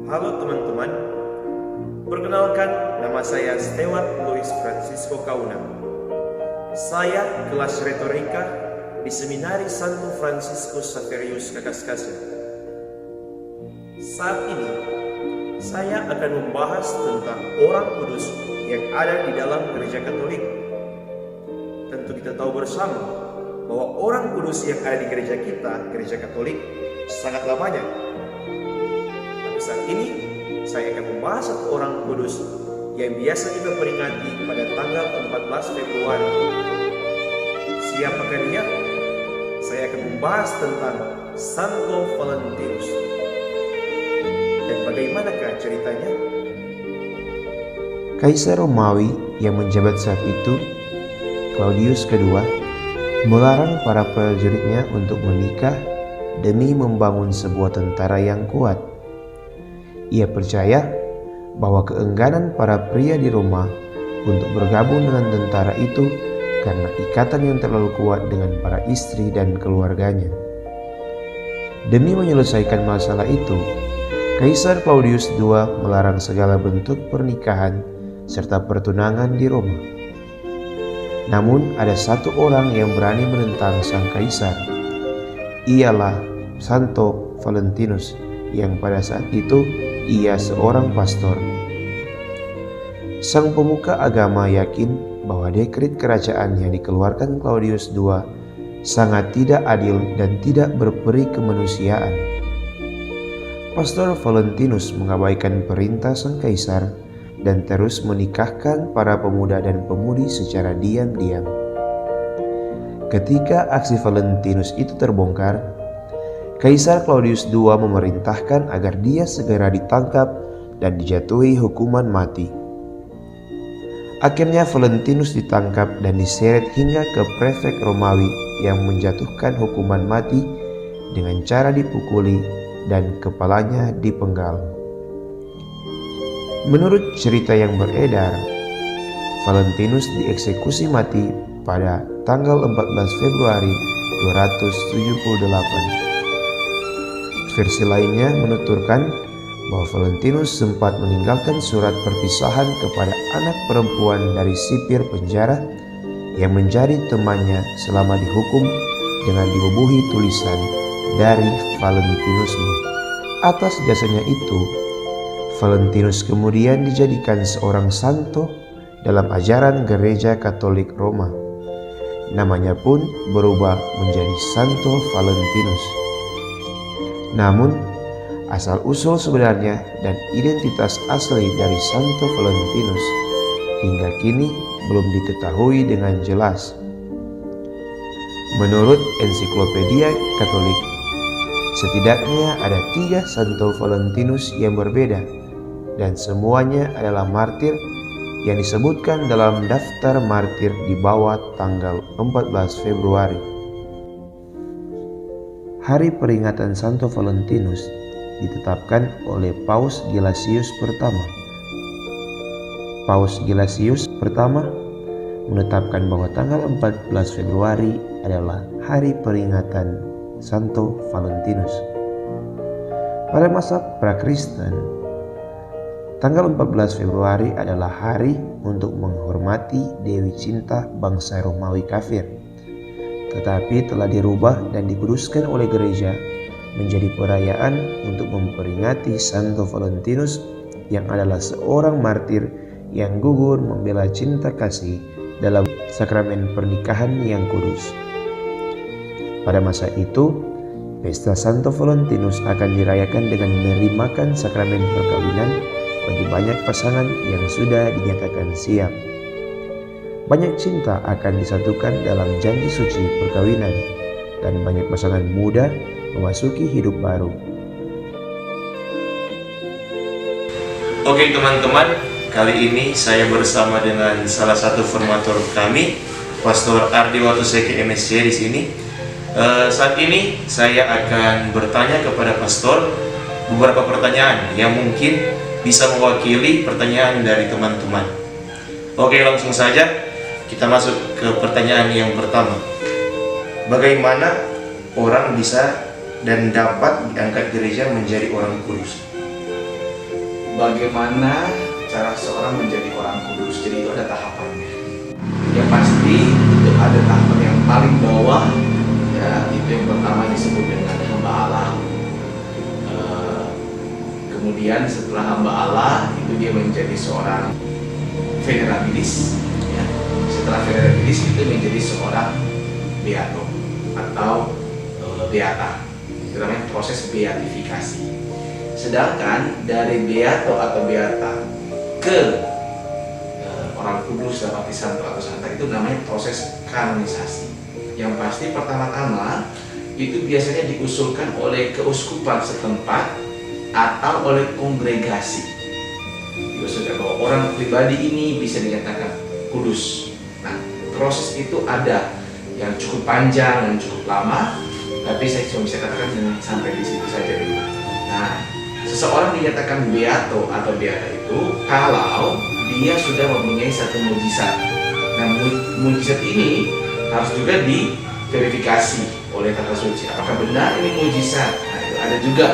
Halo teman-teman, perkenalkan nama saya Stewart Louis Francisco Kauna. Saya kelas retorika di Seminari Santo Franciscus Xaverius Kakaskasih. Saat ini, saya akan membahas tentang orang kudus yang ada di dalam gereja Katolik. Tentu kita tahu bersama bahwa orang kudus yang ada di gereja kita, gereja Katolik, sangatlah banyak. Tapi saat ini, saya akan membahas satu orang kudus yang biasa kita peringati pada tanggal 14 Februari. Siapakah dia? Saya akan membahas tentang Santo Valentinus. Dan bagaimanakah ceritanya? Kaisar Romawi yang menjabat saat itu, Claudius II, melarang para prajuritnya untuk menikah demi membangun sebuah tentara yang kuat. Ia percaya bahwa keengganan para pria di Roma untuk bergabung dengan tentara itu karena ikatan yang terlalu kuat dengan para istri dan keluarganya. Demi menyelesaikan masalah itu, Kaisar Claudius II melarang segala bentuk pernikahan serta pertunangan di Roma. Namun ada satu orang yang berani menentang sang kaisar. Ialah Santo Valentinus yang pada saat itu ia seorang pastor. Sang pemuka agama yakin bahwa dekret kerajaan yang dikeluarkan Claudius II sangat tidak adil dan tidak berperi kemanusiaan. Pastor Valentinus mengabaikan perintah sang kaisar dan terus menikahkan para pemuda dan pemudi secara diam-diam. Ketika aksi Valentinus itu terbongkar, Kaisar Claudius II memerintahkan agar dia segera ditangkap dan dijatuhi hukuman mati. Akhirnya Valentinus ditangkap dan diseret hingga ke prefek Romawi yang menjatuhkan hukuman mati dengan cara dipukuli dan kepalanya dipenggal. Menurut cerita yang beredar, Valentinus dieksekusi mati pada tanggal 14 Februari 278. Versi lainnya menuturkan bahwa Valentinus sempat meninggalkan surat perpisahan kepada anak perempuan dari sipir penjara yang menjadi temannya selama dihukum dengan dibubuhi tulisan dari Valentinusmu. Atas jasanya itu, Valentinus kemudian dijadikan seorang santo dalam ajaran gereja Katolik Roma. Namanya pun berubah menjadi Santo Valentinus. Namun, asal-usul sebenarnya dan identitas asli dari Santo Valentinus hingga kini belum diketahui dengan jelas. Menurut Ensiklopedia Katolik, setidaknya ada 3 Santo Valentinus yang berbeda dan semuanya adalah martir yang disebutkan dalam daftar martir di bawah tanggal 14 Februari. Hari peringatan Santo Valentinus ditetapkan oleh Paus Gelasius pertama. Paus Gelasius pertama menetapkan bahwa tanggal 14 Februari adalah hari peringatan Santo Valentinus. Pada masa pra-Kristen, tanggal 14 Februari adalah hari untuk menghormati Dewi Cinta bangsa Romawi kafir. Tetapi telah dirubah dan dikuduskan oleh gereja menjadi perayaan untuk memperingati Santo Valentinus yang adalah seorang martir yang gugur membela cinta kasih dalam sakramen pernikahan yang kudus. Pada masa itu, pesta Santo Valentinus akan dirayakan dengan menerimakan sakramen perkawinan bagi banyak pasangan yang sudah dinyatakan siap. Banyak cinta akan disatukan dalam janji suci perkawinan dan banyak pasangan muda memasuki hidup baru. Oke teman-teman, kali ini saya bersama dengan salah satu formator kami, Pastor Ardi Watuseke MSC di sini. Saat ini saya akan bertanya kepada Pastor beberapa pertanyaan yang mungkin bisa mewakili pertanyaan dari teman-teman. Oke, langsung saja kita masuk ke pertanyaan yang pertama. Bagaimana orang bisa dan dapat diangkat gereja menjadi orang kudus? bagaimana cara seorang menjadi orang kudus. Jadi itu ada tahapannya. Yang pasti itu ada tahapan yang paling bawah, ya, itu yang pertama disebut dengan hamba Allah. Kemudian setelah hamba Allah itu dia menjadi seorang venerabilis, ya. Setelah venerabilis itu menjadi seorang beato atau beata. Itu namanya proses beatifikasi. Sedangkan dari beato atau beata ke orang kudus dapat santo atau santa itu namanya proses kanonisasi. Yang pasti pertama-tama itu biasanya diusulkan oleh keuskupan setempat atau oleh kongregasi. Diusulkan bahwa orang pribadi ini bisa dinyatakan kudus. Nah, proses itu ada yang cukup panjang dan cukup lama, tapi saya cuma bisa katakan sampai di situ saja dulu. Nah, seseorang dinyatakan beato atau beata itu kalau dia sudah mempunyai satu mujizat. Nah, mujizat ini harus juga diverifikasi oleh Tata Suci. Apakah benar ini mujizat? Nah, itu ada juga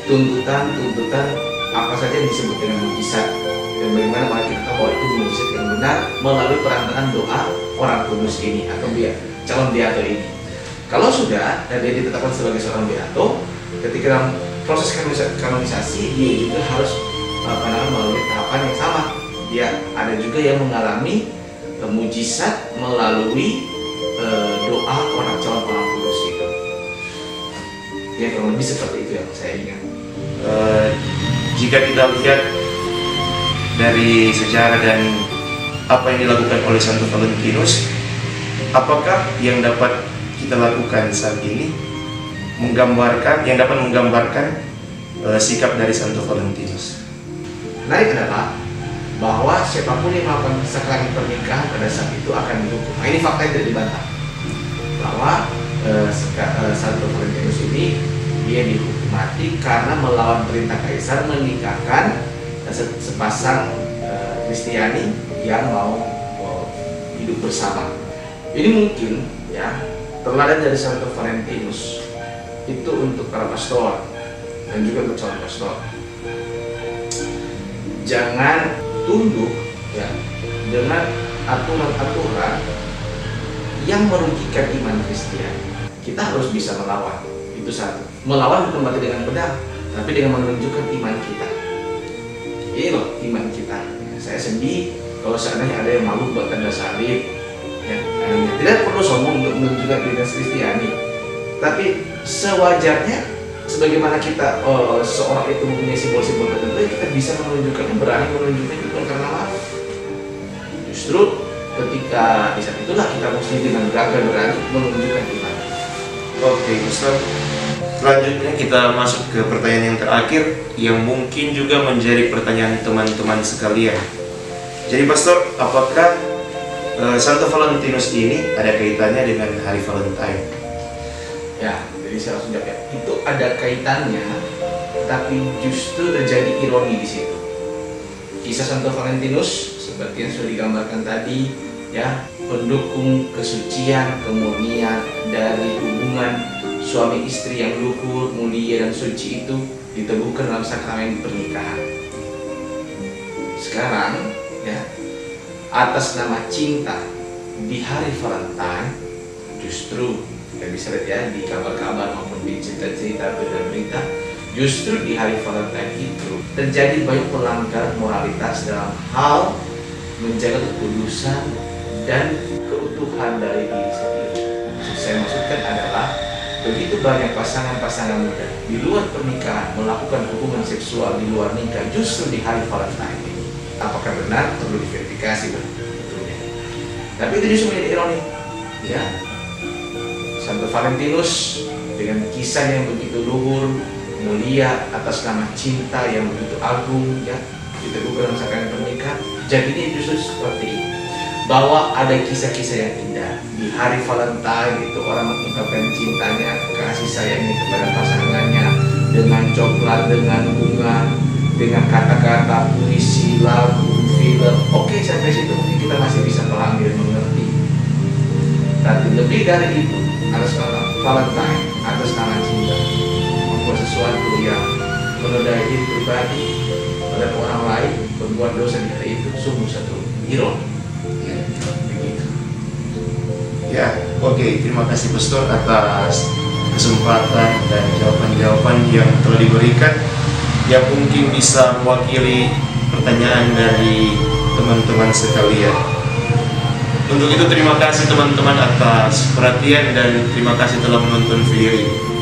tuntutan apa saja yang disebut dengan mujizat, dan bagaimana maka kita tahu bahwa itu mujizat yang benar melalui perantaraan doa orang kudus ini atau calon beato ini. Kalau sudah dan dia ditetapkan sebagai seorang beato, ketika dalam proses kanonisasi dia juga harus melalui tahapan yang sama. Dia ada juga yang mengalami mujizat melalui doa calon orang kudus itu. Ya, kurang lebih seperti itu yang saya ingat. Jika kita lihat dari sejarah dan apa yang dilakukan oleh Santo Valentinus, apakah yang dapat kita lakukan saat ini dapat menggambarkan sikap dari Santo Valentinus? Menarik adalah bahwa siapapun yang melakukan sakrament pernikahan pada saat itu akan dihukum. Nah, ini fakta yang tidak dibantah bahwa Santo Valentinus ini dia dihukum mati karena melawan perintah kaisar menikahkan sepasang Kristiani yang mau hidup bersama. Ini mungkin, ya, teladan dari Santo Valentinus itu untuk para pastor dan juga untuk calon pastor. Jangan tunduk, ya, dengan aturan-aturan yang merugikan iman Kristiani. Kita harus bisa melawan, itu satu. Melawan bukan berarti dengan pedang, tapi dengan menunjukkan iman kita. Ini loh iman kita. Saya sedih kalau seandainya ada yang malu buat tanda salib, ya, tidak perlu sombong untuk menunjukkan identitas Kristiani, tapi sewajarnya sebagaimana kita seorang itu mempunyai simbol-simbol tertentu, kita bisa menunjukkannya, berani menunjukkannya bukan karena malu. Justru ketika di saat itulah kita mesti dengan gagah berani menunjukkan iman. Oke, Ustaz. Selanjutnya kita masuk ke pertanyaan yang terakhir yang mungkin juga menjadi pertanyaan teman-teman sekalian. Jadi Pastor, apakah Santo Valentinus ini ada kaitannya dengan hari Valentine? Ya, jadi saya langsung jawab ya. Itu ada kaitannya, tapi justru terjadi ironi di situ. Kisah Santo Valentinus seperti yang sudah digambarkan tadi, ya, pendukung kesucian, kemurnian dari hubungan suami istri yang luhur, mulia dan suci itu diteguhkan dalam sakramen pernikahan. Sekarang, ya, atas nama cinta di hari Valentine, justru kita bisa lihat ya di kabar-kabar maupun di cerita-cerita berita, justru di hari Valentine itu terjadi banyak pelanggaran moralitas dalam hal menjaga kekudusan dan keutuhan dari diri sendiri. Saya maksudkan adalah begitu banyak pasangan-pasangan muda di luar pernikahan melakukan hubungan seksual di luar nikah justru di hari Valentine ini. Apakah benar? Perlu diverifikasi tentunya. Tapi itu justru menjadi ironi, ya. Santo Valentinus dengan kisah yang begitu luhur, mulia atas nama cinta yang begitu agung, ya, diteguhkan dalam sakramen pernikahan. Jadinya justru seperti ini, bahwa ada kisah-kisah yang indah di hari Valentine itu orang mengungkapkan cintanya, kasih sayangnya kepada pasangannya dengan coklat, dengan bunga, dengan kata-kata puisi, lagu, film. Oke, sampai situ mungkin kita masih bisa pahami dan mengerti. Tapi lebih dari itu, atas nama Valentine, atas nama cinta, membuat sesuatu yang pribadi terhadap orang lain, berbuat dosa di hari itu sungguh satu iron. Ya, begitu. Ya, oke. Terima kasih Pastor atas kesempatan dan jawaban-jawaban yang telah diberikan, yang mungkin bisa mewakili pertanyaan dari teman-teman sekalian. Untuk itu terima kasih teman-teman atas perhatian dan terima kasih telah menonton video ini.